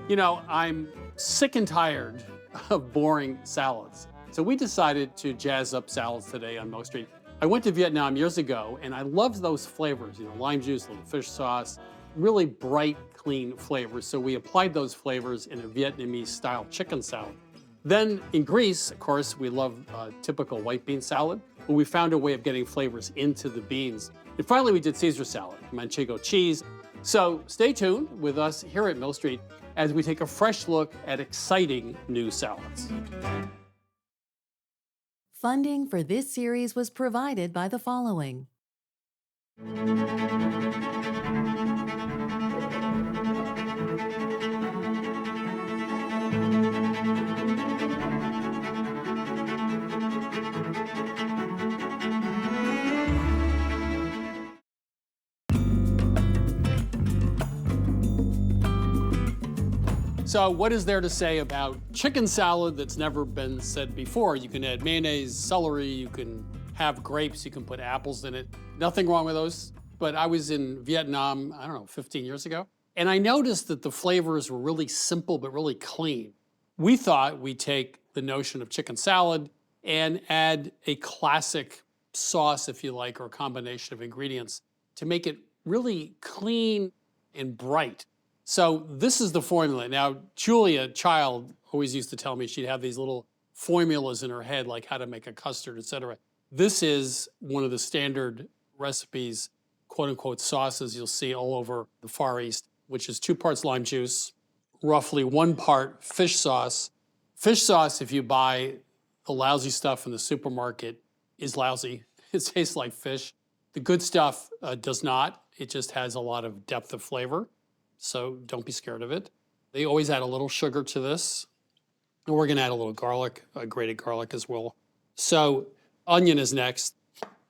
You know, I'm sick and tired of boring salads. So we decided to jazz up salads today on Milk Street. I went to Vietnam years ago and I loved those flavors, lime juice, a little fish sauce, really bright, clean flavors. So we applied those flavors in a Vietnamese style chicken salad. Then in Greece, of course, we love typical white bean salad, but we found a way of getting flavors into the beans. And finally, we did Caesar salad, Manchego cheese. So stay tuned with us here at Mill Street as we take a fresh look at exciting new salads. Funding for this series was provided by the following. So what is there to say about chicken salad that's never been said before? You can add mayonnaise, celery, you can have grapes, you can put apples in it. Nothing wrong with those. But I was in Vietnam, 15 years ago, and I noticed that the flavors were really simple but really clean. We thought we'd take the notion of chicken salad and add a classic sauce, if you like, or a combination of ingredients to make it really clean and bright. So this is the formula. Now, Julia, child, always used to tell me she'd have these little formulas in her head, like how to make a custard, et cetera. This is one of the standard recipes, quote unquote, sauces you'll see all over the Far East, which is 2 parts lime juice, roughly 1 part fish sauce. Fish sauce, if you buy the lousy stuff in the supermarket, is lousy. It tastes like fish. The good stuff does not. It just has a lot of depth of flavor. So don't be scared of it. They always add a little sugar to this. And we're gonna add a little garlic, grated garlic as well. So onion is next.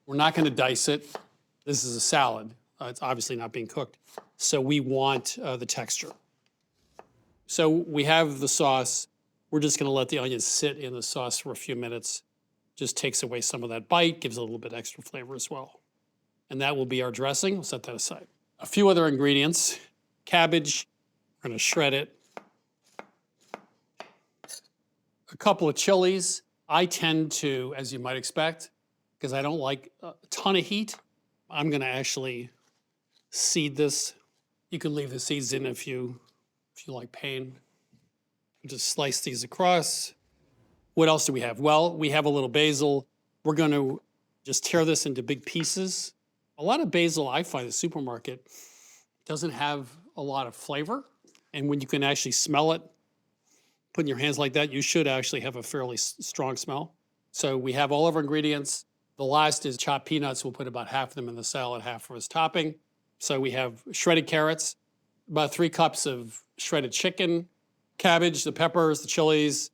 We're not gonna dice it. This is a salad. It's obviously not being cooked. So we want the texture. So we have the sauce. We're just gonna let the onion sit in the sauce for a few minutes. Just takes away some of that bite, gives it a little bit extra flavor as well. And that will be our dressing. We'll set that aside. A few other ingredients. Cabbage, we're gonna shred it. A couple of chilies. I tend to, as you might expect, because I don't like a ton of heat, I'm gonna actually seed this. You can leave the seeds in if you like pain. Just slice these across. What else do we have? Well, we have a little basil. We're gonna just tear this into big pieces. A lot of basil I find at the supermarket doesn't have a lot of flavor. And when you can actually smell it, putting your hands like that, you should actually have a fairly strong smell. So we have all of our ingredients. The last is chopped peanuts. We'll put about half of them in the salad, half for as topping. So we have shredded carrots, about 3 cups of shredded chicken, cabbage, the peppers, the chilies.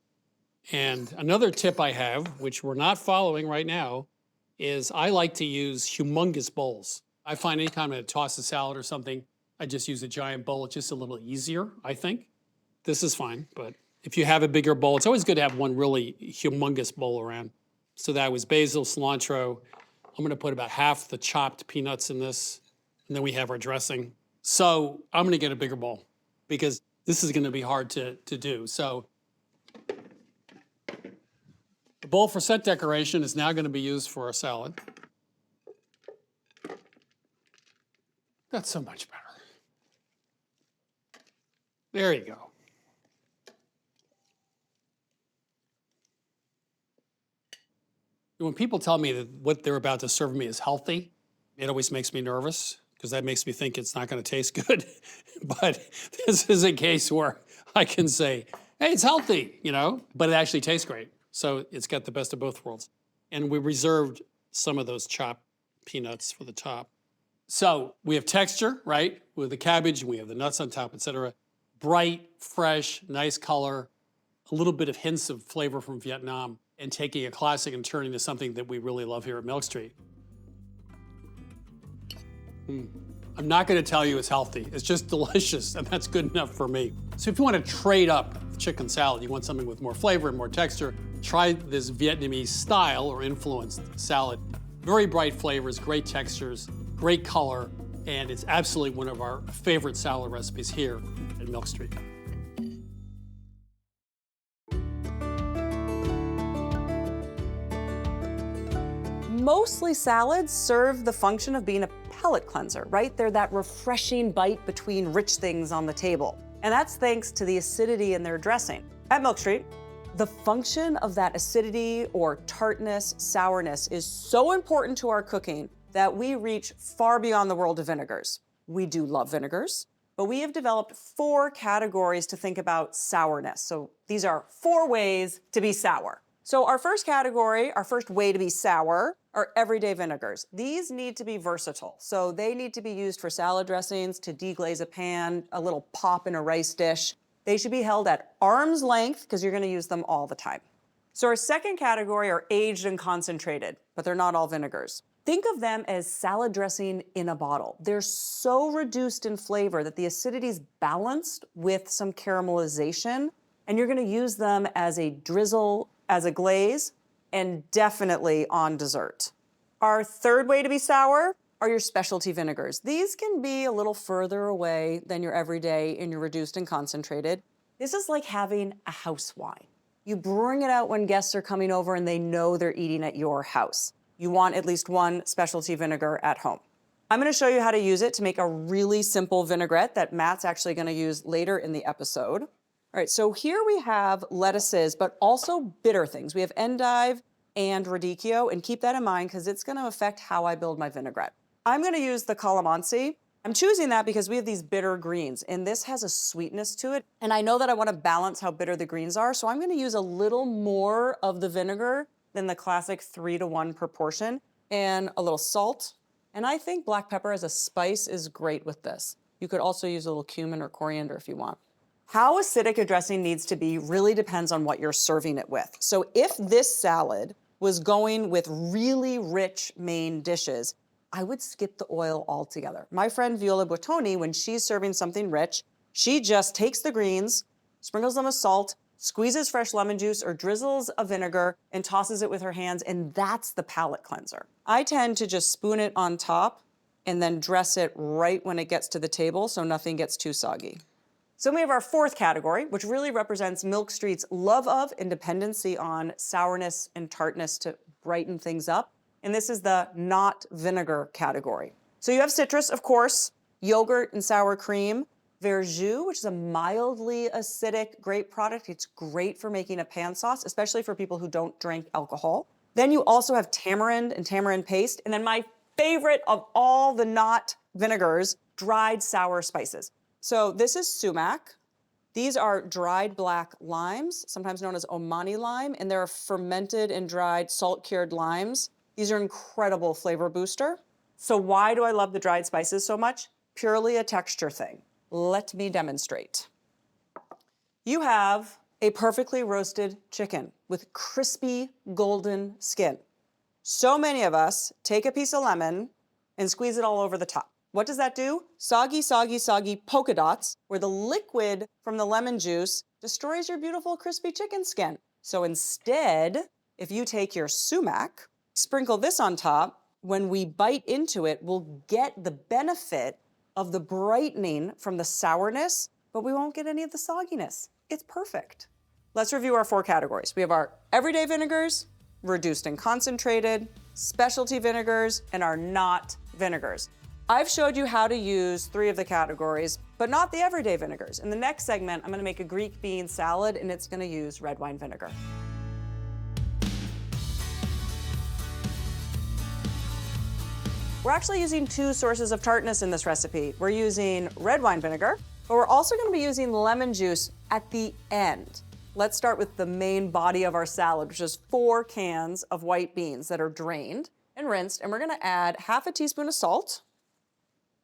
And another tip I have, which we're not following right now, is I like to use humongous bowls. I find anytime I toss a salad or something, I just use a giant bowl. It's just a little easier, I think. This is fine, but if you have a bigger bowl, it's always good to have one really humongous bowl around. So that was basil, cilantro. I'm gonna put about half the chopped peanuts in this, and then we have our dressing. So I'm gonna get a bigger bowl because this is gonna be hard to do. So the bowl for set decoration is now gonna be used for our salad. That's so much better. There you go. When people tell me that what they're about to serve me is healthy, it always makes me nervous because that makes me think it's not going to taste good. But this is a case where I can say, hey, it's healthy, but it actually tastes great. So it's got the best of both worlds. And we reserved some of those chopped peanuts for the top. So we have texture, right? With the cabbage, we have the nuts on top, et cetera. Bright, fresh, nice color, a little bit of hints of flavor from Vietnam, and taking a classic and turning to something that we really love here at Milk Street. I'm not gonna tell you it's healthy. It's just delicious, and that's good enough for me. So if you wanna trade up chicken salad, you want something with more flavor and more texture, try this Vietnamese style or influenced salad. Very bright flavors, great textures, great color, and it's absolutely one of our favorite salad recipes here at Milk Street. Mostly salads serve the function of being a palate cleanser, right? They're that refreshing bite between rich things on the table. And that's thanks to the acidity in their dressing. At Milk Street, the function of that acidity or tartness, sourness is so important to our cooking that we reach far beyond the world of vinegars. We do love vinegars, but we have developed 4 categories to think about sourness. So these are 4 ways to be sour. So our first category, our first way to be sour, are everyday vinegars. These need to be versatile. So they need to be used for salad dressings, to deglaze a pan, a little pop in a rice dish. They should be held at arm's length because you're gonna use them all the time. So our second category are aged and concentrated, but they're not all vinegars. Think of them as salad dressing in a bottle. They're so reduced in flavor that the acidity is balanced with some caramelization, and you're gonna use them as a drizzle, as a glaze, and definitely on dessert. Our third way to be sour are your specialty vinegars. These can be a little further away than your everyday and your reduced and concentrated. This is like having a house wine. You bring it out when guests are coming over and they know they're eating at your house. You want at least one specialty vinegar at home. I'm gonna show you how to use it to make a really simple vinaigrette that Matt's actually gonna use later in the episode. All right, so here we have lettuces, but also bitter things. We have endive and radicchio, and keep that in mind because it's gonna affect how I build my vinaigrette. I'm gonna use the calamansi. I'm choosing that because we have these bitter greens, and this has a sweetness to it. And I know that I wanna balance how bitter the greens are, so I'm gonna use a little more of the vinegar than the classic 3-to-1 proportion, and a little salt. And I think black pepper as a spice is great with this. You could also use a little cumin or coriander if you want. How acidic a dressing needs to be really depends on what you're serving it with. So if this salad was going with really rich main dishes, I would skip the oil altogether. My friend Viola Bottoni, when she's serving something rich, she just takes the greens, sprinkles them with salt, squeezes fresh lemon juice or drizzles of vinegar and tosses it with her hands, and that's the palate cleanser. I tend to just spoon it on top and then dress it right when it gets to the table so nothing gets too soggy. So we have our fourth category, which really represents Milk Street's love of and dependency on sourness and tartness to brighten things up. And this is the not vinegar category. So you have citrus, of course, yogurt and sour cream, verjus, which is a mildly acidic grape product. It's great for making a pan sauce, especially for people who don't drink alcohol. Then you also have tamarind and tamarind paste. And then my favorite of all the not vinegars, dried sour spices. So this is sumac. These are dried black limes, sometimes known as Omani lime, and they're fermented and dried salt-cured limes. These are incredible flavor booster. So why do I love the dried spices so much? Purely a texture thing. Let me demonstrate. You have a perfectly roasted chicken with crispy golden skin. So many of us take a piece of lemon and squeeze it all over the top. What does that do? Soggy, soggy, soggy polka dots, where the liquid from the lemon juice destroys your beautiful crispy chicken skin. So instead, if you take your sumac, sprinkle this on top, when we bite into it, we'll get the benefit of the brightening from the sourness, but we won't get any of the sogginess. It's perfect. Let's review our 4 categories. We have our everyday vinegars, reduced and concentrated, specialty vinegars, and our not vinegars. I've showed you how to use 3 of the categories, but not the everyday vinegars. In the next segment, I'm gonna make a Greek bean salad, and it's gonna use red wine vinegar. We're actually using 2 sources of tartness in this recipe. We're using red wine vinegar, but we're also gonna be using lemon juice at the end. Let's start with the main body of our salad, which is 4 cans of white beans that are drained and rinsed, and we're gonna add half a teaspoon of salt.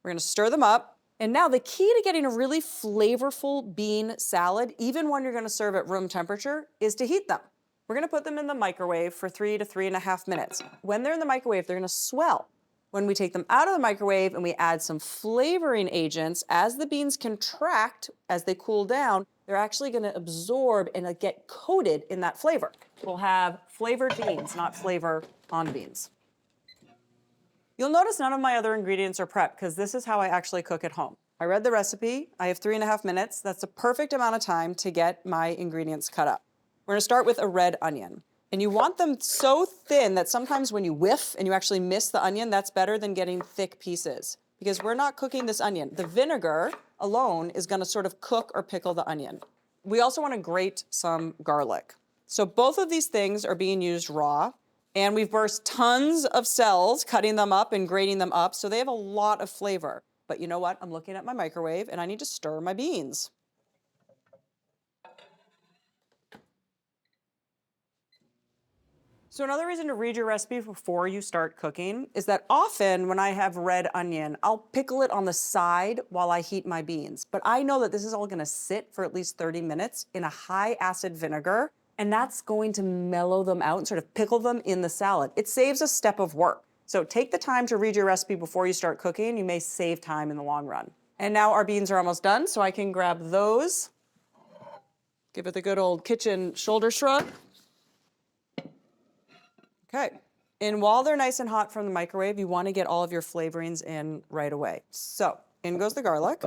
We're gonna stir them up. And now the key to getting a really flavorful bean salad, even when you're gonna serve at room temperature, is to heat them. We're gonna put them in the microwave for 3 to 3.5 minutes. When they're in the microwave, they're gonna swell. When we take them out of the microwave and we add some flavoring agents, as the beans contract, as they cool down, they're actually gonna absorb and get coated in that flavor. We'll have flavored beans, not flavor on beans. You'll notice none of my other ingredients are prepped because this is how I actually cook at home. I read the recipe, I have 3.5 minutes. That's the perfect amount of time to get my ingredients cut up. We're gonna start with a red onion. And you want them so thin that sometimes when you whiff and you actually miss the onion, that's better than getting thick pieces. Because we're not cooking this onion. The vinegar alone is gonna sort of cook or pickle the onion. We also wanna grate some garlic. So both of these things are being used raw, and we've burst tons of cells, cutting them up and grating them up, so they have a lot of flavor. But you know what? I'm looking at my microwave and I need to stir my beans. So another reason to read your recipe before you start cooking is that often when I have red onion, I'll pickle it on the side while I heat my beans. But I know that this is all gonna sit for at least 30 minutes in a high acid vinegar, and that's going to mellow them out and sort of pickle them in the salad. It saves a step of work. So take the time to read your recipe before you start cooking. You may save time in the long run. And now our beans are almost done, so I can grab those. Give it the good old kitchen shoulder shrug. Okay, and while they're nice and hot from the microwave, you want to get all of your flavorings in right away. So in goes the garlic,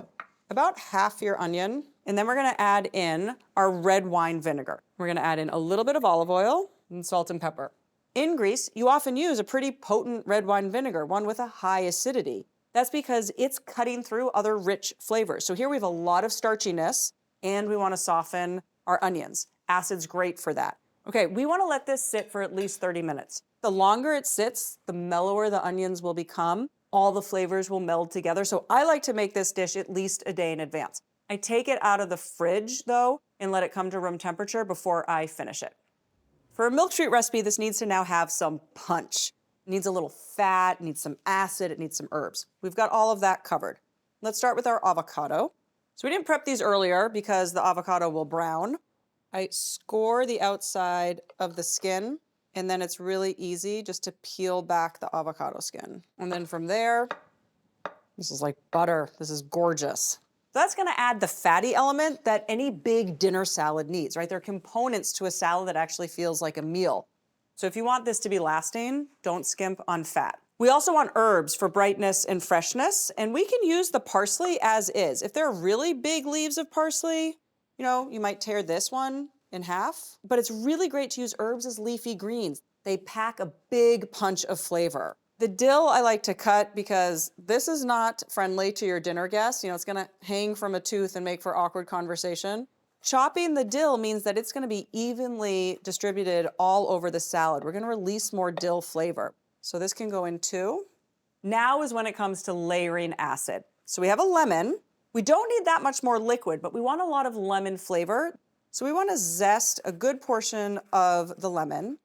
about half your onion, and then we're gonna add in our red wine vinegar. We're gonna add in a little bit of olive oil and salt and pepper. In Greece, you often use a pretty potent red wine vinegar, one with a high acidity. That's because it's cutting through other rich flavors. So here we have a lot of starchiness, and we want to soften our onions. Acid's great for that. Okay, we want to let this sit for at least 30 minutes. The longer it sits, the mellower the onions will become. All the flavors will meld together. So I like to make this dish at least a day in advance. I take it out of the fridge, though, and let it come to room temperature before I finish it. For a milk treat recipe, this needs to now have some punch. It needs a little fat, it needs some acid, it needs some herbs. We've got all of that covered. Let's start with our avocado. So we didn't prep these earlier because the avocado will brown. I score the outside of the skin, and then it's really easy just to peel back the avocado skin. And then from there, this is like butter. This is gorgeous. That's gonna add the fatty element that any big dinner salad needs, right? There are components to a salad that actually feels like a meal. So if you want this to be lasting, don't skimp on fat. We also want herbs for brightness and freshness, and we can use the parsley as is. If there are really big leaves of parsley, you might tear this one in half, but it's really great to use herbs as leafy greens. They pack a big punch of flavor. The dill I like to cut because this is not friendly to your dinner guests. It's gonna hang from a tooth and make for awkward conversation. Chopping the dill means that it's gonna be evenly distributed all over the salad. We're gonna release more dill flavor. So this can go in too. Now is when it comes to layering acid. So we have a lemon. We don't need that much more liquid, but we want a lot of lemon flavor. So we want to zest a good portion of the lemon,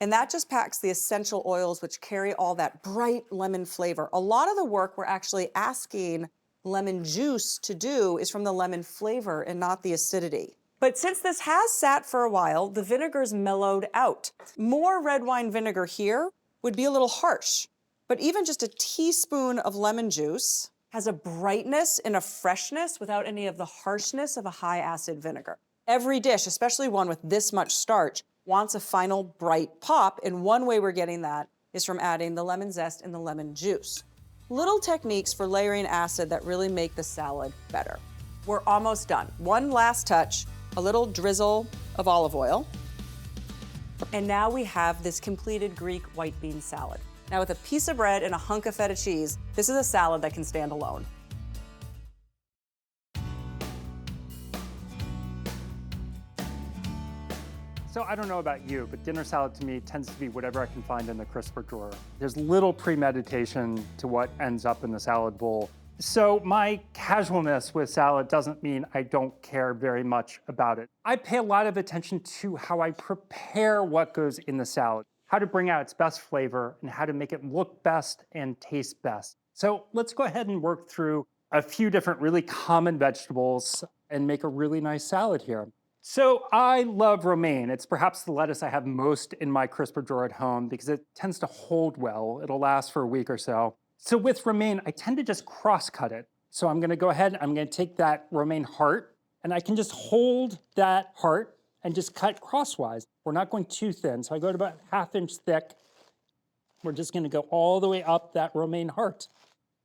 and that just packs the essential oils which carry all that bright lemon flavor. A lot of the work we're actually asking lemon juice to do is from the lemon flavor and not the acidity. But since this has sat for a while, the vinegar's mellowed out. More red wine vinegar here would be a little harsh, but even just a teaspoon of lemon juice has a brightness and a freshness without any of the harshness of a high acid vinegar. Every dish, especially one with this much starch, wants a final bright pop, and one way we're getting that is from adding the lemon zest and the lemon juice. Little techniques for layering acid that really make the salad better. We're almost done. One last touch, a little drizzle of olive oil. And now we have this completed Greek white bean salad. Now with a piece of bread and a hunk of feta cheese, this is a salad that can stand alone. So I don't know about you, but dinner salad to me tends to be whatever I can find in the crisper drawer. There's little premeditation to what ends up in the salad bowl. So my casualness with salad doesn't mean I don't care very much about it. I pay a lot of attention to how I prepare what goes in the salad, how to bring out its best flavor, and how to make it look best and taste best. So let's go ahead and work through a few different really common vegetables and make a really nice salad here. So I love romaine. It's perhaps the lettuce I have most in my crisper drawer at home because it tends to hold well. It'll last for a week or so. So with romaine, I tend to just cross-cut it. So I'm gonna go ahead, I'm gonna take that romaine heart, and I can just hold that heart and just cut crosswise. We're not going too thin, so I go to about 1/2 inch thick. We're just gonna go all the way up that romaine heart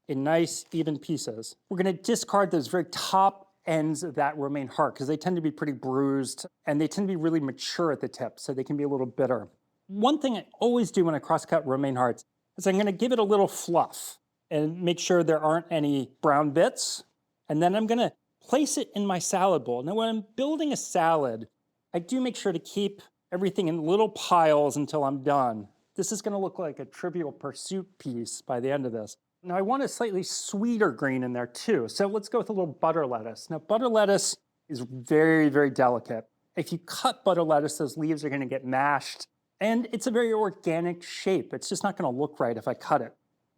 in nice, even pieces. We're gonna discard those very top ends of that romaine heart because they tend to be pretty bruised and they tend to be really mature at the tip, so they can be a little bitter. One thing I always do when I cross-cut romaine hearts is I'm going to give it a little fluff and make sure there aren't any brown bits. And then I'm going to place it in my salad bowl. Now, when I'm building a salad, I do make sure to keep everything in little piles until I'm done. This is going to look like a Trivial Pursuit piece by the end of this. Now, I want a slightly sweeter green in there too. So let's go with a little butter lettuce. Now, butter lettuce is very, very delicate. If you cut butter lettuce, those leaves are going to get mashed. And it's a very organic shape. It's just not going to look right if I cut it.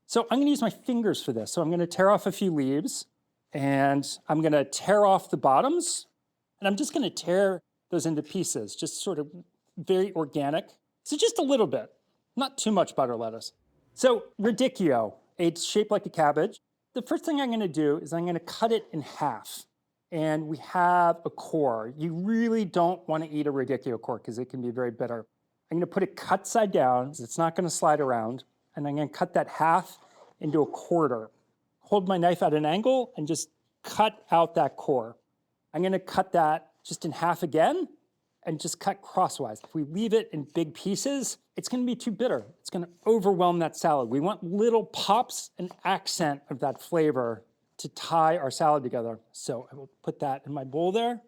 So I'm going to use my fingers for this. So I'm going to tear off a few leaves, and I'm going to tear off the bottoms, and I'm just going to tear those into pieces, just sort of very organic. So just a little bit, not too much butter lettuce. So radicchio, it's shaped like a cabbage. The first thing I'm going to do is I'm going to cut it in half. And we have a core. You really don't want to eat a radicchio core because it can be very bitter. I'm going to put it cut side down, so it's not going to slide around. And I'm going to cut that half into a quarter. Hold my knife at an angle and just cut out that core. I'm going to cut that just in half again and just cut crosswise. If we leave it in big pieces, it's going to be too bitter. It's going to overwhelm that salad. We want little pops and accent of that flavor to tie our salad together. So I will put that in my bowl there.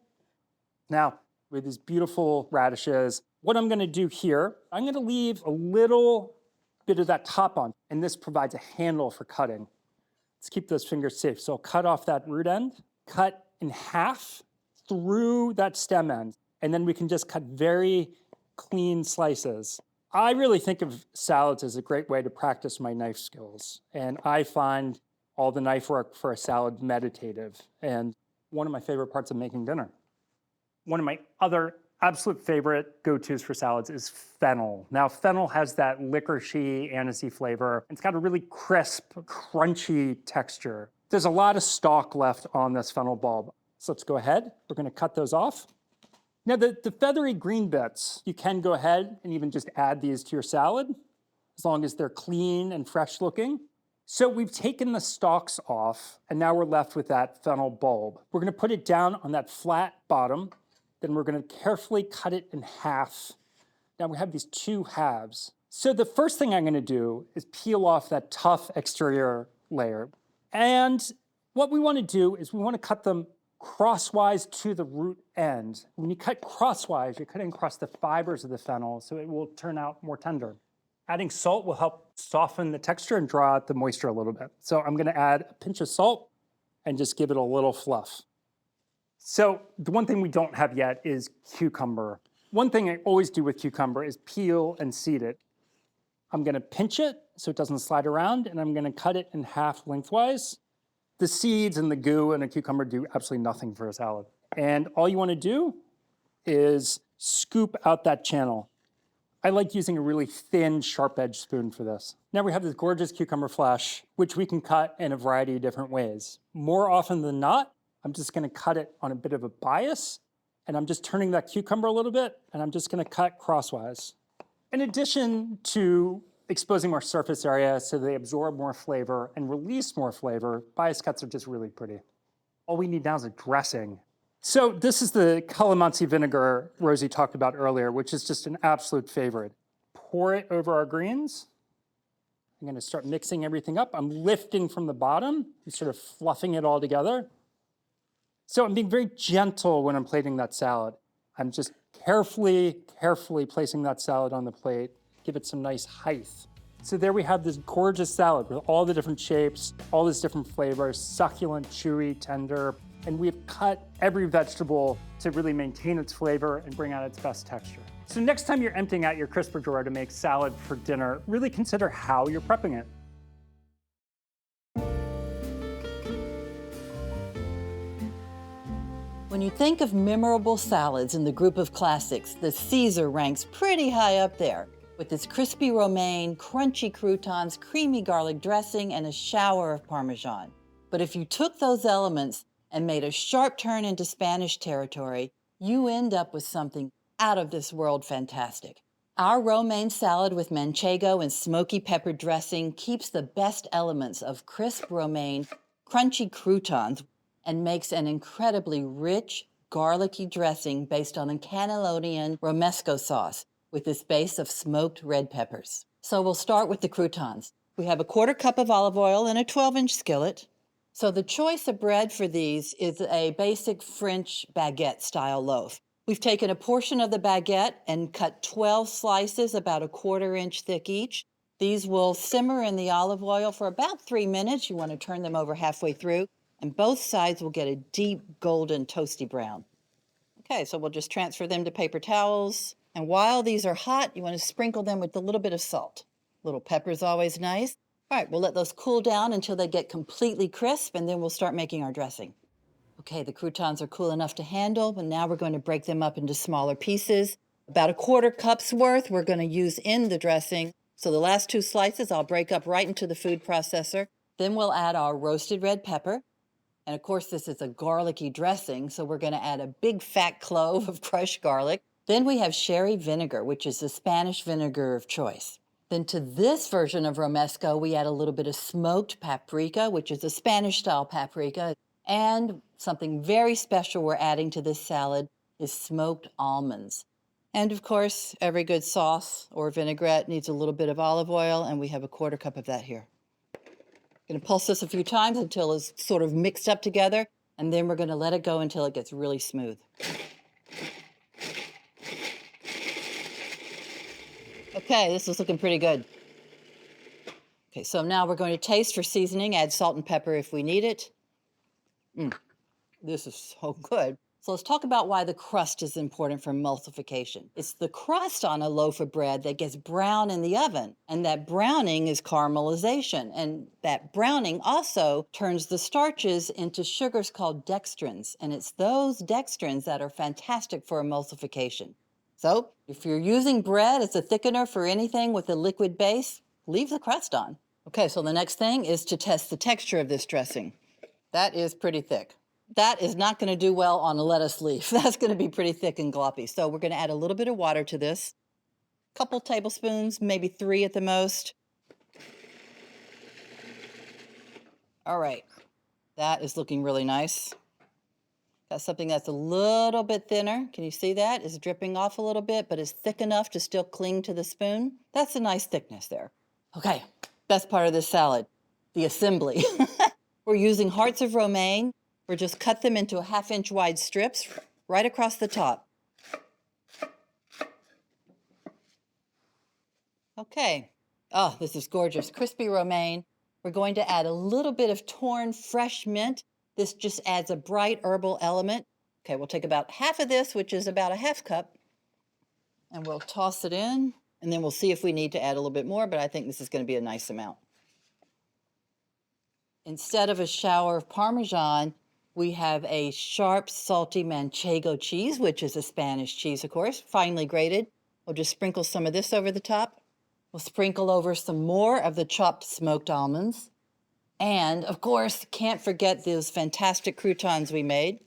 Now, with these beautiful radishes, what I'm going to do here, I'm going to leave a little bit of that top on, and this provides a handle for cutting. Let's keep those fingers safe. So I'll cut off that root end, cut in half through that stem end, and then we can just cut very clean slices. I really think of salads as a great way to practice my knife skills, and I find all the knife work for a salad meditative, and one of my favorite parts of making dinner. One of my other absolute favorite go-tos for salads is fennel. Now, fennel has that licoricey, anisey flavor. It's got a really crisp, crunchy texture. There's a lot of stalk left on this fennel bulb. So let's go ahead. We're going to cut those off. Now, the feathery green bits, you can go ahead and even just add these to your salad, as long as they're clean and fresh looking. So we've taken the stalks off, and now we're left with that fennel bulb. We're going to put it down on that flat bottom. Then we're going to carefully cut it in half. Now we have these two halves. So the first thing I'm going to do is peel off that tough exterior layer. And what we want to do is we want to cut them crosswise to the root end. When you cut crosswise, you're cutting across the fibers of the fennel, so it will turn out more tender. Adding salt will help soften the texture and draw out the moisture a little bit. So I'm going to add a pinch of salt and just give it a little fluff. So the one thing we don't have yet is cucumber. One thing I always do with cucumber is peel and seed it. I'm going to pinch it so it doesn't slide around, and I'm going to cut it in half lengthwise. The seeds and the goo in a cucumber do absolutely nothing for a salad. And all you want to do is scoop out that channel. I like using a really thin, sharp-edged spoon for this. Now we have this gorgeous cucumber flesh, which we can cut in a variety of different ways. More often than not, I'm just going to cut it on a bit of a bias, and I'm just turning that cucumber a little bit, and I'm just going to cut crosswise. In addition to exposing more surface area so they absorb more flavor and release more flavor, bias cuts are just really pretty. All we need now is a dressing. So this is the calamansi vinegar Rosie talked about earlier, which is just an absolute favorite. Pour it over our greens. I'm going to start mixing everything up. I'm lifting from the bottom and sort of fluffing it all together. So I'm being very gentle when I'm plating that salad. I'm just carefully placing that salad on the plate, give it some nice height. So there we have this gorgeous salad with all the different shapes, all these different flavors, succulent, chewy, tender, and we've cut every vegetable to really maintain its flavor and bring out its best texture. So next time you're emptying out your crisper drawer to make salad for dinner, really consider how you're prepping it. When you think of memorable salads in the group of classics, the Caesar ranks pretty high up there, with its crispy romaine, crunchy croutons, creamy garlic dressing, and a shower of Parmesan. But if you took those elements and made a sharp turn into Spanish territory, you end up with something out of this world fantastic. Our romaine salad with Manchego and smoky pepper dressing keeps the best elements of crisp romaine, crunchy croutons, and makes an incredibly rich, garlicky dressing based on a cannellonian romesco sauce with this base of smoked red peppers. So we'll start with the croutons. We have a 1/4 cup of olive oil in a 12-inch skillet. So the choice of bread for these is a basic French baguette style loaf. We've taken a portion of the baguette and cut 12 slices about a 1/4 inch thick each. These will simmer in the olive oil for about 3 minutes. You want to turn them over halfway through, and both sides will get a deep golden toasty brown. Okay, so we'll just transfer them to paper towels. And while these are hot, you want to sprinkle them with a little bit of salt. Little pepper's always nice. All right, we'll let those cool down until they get completely crisp, and then we'll start making our dressing. Okay, the croutons are cool enough to handle, but now we're going to break them up into smaller pieces. About a 1/4 cup's worth we're going to use in the dressing. So the last 2 slices I'll break up right into the food processor. Then we'll add our roasted red pepper. And of course, this is a garlicky dressing, so we're going to add a big fat clove of crushed garlic. Then we have sherry vinegar, which is the Spanish vinegar of choice. Then to this version of romesco, we add a little bit of smoked paprika, which is a Spanish-style paprika. And something very special we're adding to this salad is smoked almonds. And of course, every good sauce or vinaigrette needs a little bit of olive oil, and we have a 1/4 cup of that here. Going to pulse this a few times until it's sort of mixed up together, and then we're going to let it go until it gets really smooth. Okay, this is looking pretty good. Okay, so now we're going to taste for seasoning, add salt and pepper if we need it. This is so good. So let's talk about why the crust is important for emulsification. It's the crust on a loaf of bread that gets brown in the oven, and that browning is caramelization, and that browning also turns the starches into sugars called dextrins, and it's those dextrins that are fantastic for emulsification. So if you're using bread as a thickener for anything with a liquid base, leave the crust on. Okay, so the next thing is to test the texture of this dressing. That is pretty thick. That is not going to do well on a lettuce leaf. That's going to be pretty thick and gloppy. So we're going to add a little bit of water to this. A couple tablespoons, maybe 3 at the most. All right, that is looking really nice. Got something that's a little bit thinner. Can you see that? It's dripping off a little bit, but it's thick enough to still cling to the spoon. That's a nice thickness there. Okay, best part of this salad, the assembly. We're using hearts of romaine. We're just cut them into 1/2 inch wide strips right across the top. Okay. Oh, this is gorgeous. Crispy romaine. We're going to add a little bit of torn fresh mint. This just adds a bright herbal element. Okay, we'll take about half of this, which is about a 1/2 cup, and we'll toss it in, and then we'll see if we need to add a little bit more, but I think this is going to be a nice amount. Instead of a shower of Parmesan, we have a sharp, salty Manchego cheese, which is a Spanish cheese, of course, finely grated. We'll just sprinkle some of this over the top. We'll sprinkle over some more of the chopped smoked almonds. And, of course, can't forget those fantastic croutons we made.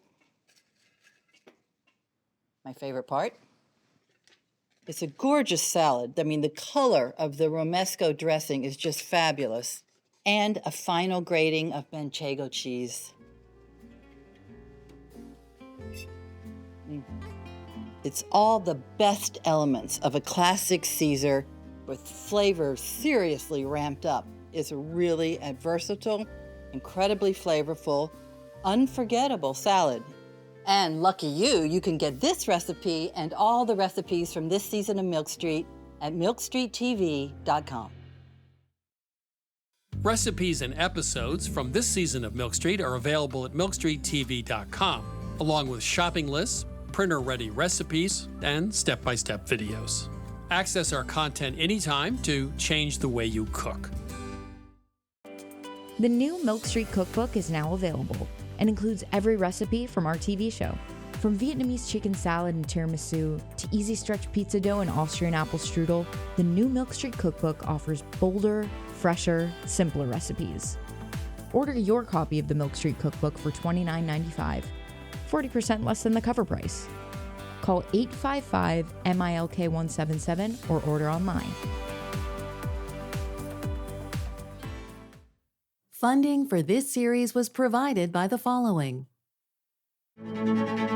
My favorite part. It's a gorgeous salad. I mean, the color of the romesco dressing is just fabulous. And a final grating of Manchego cheese. It's all the best elements of a classic Caesar with flavor seriously ramped up. It's really a versatile, incredibly flavorful, unforgettable salad. And lucky you, you can get this recipe and all the recipes from this season of Milk Street at milkstreettv.com. Recipes and episodes from this season of Milk Street are available at milkstreettv.com, along with shopping lists, printer-ready recipes, and step-by-step videos. Access our content anytime to change the way you cook. The new Milk Street cookbook is now available and includes every recipe from our TV show. From Vietnamese chicken salad and tiramisu to easy stretch pizza dough and Austrian apple strudel, the new Milk Street cookbook offers bolder, fresher, simpler recipes. Order your copy of the Milk Street cookbook for $29.95, 40% less than the cover price. Call 855-MILK-177 or order online. Funding for this series was provided by the following: Bye.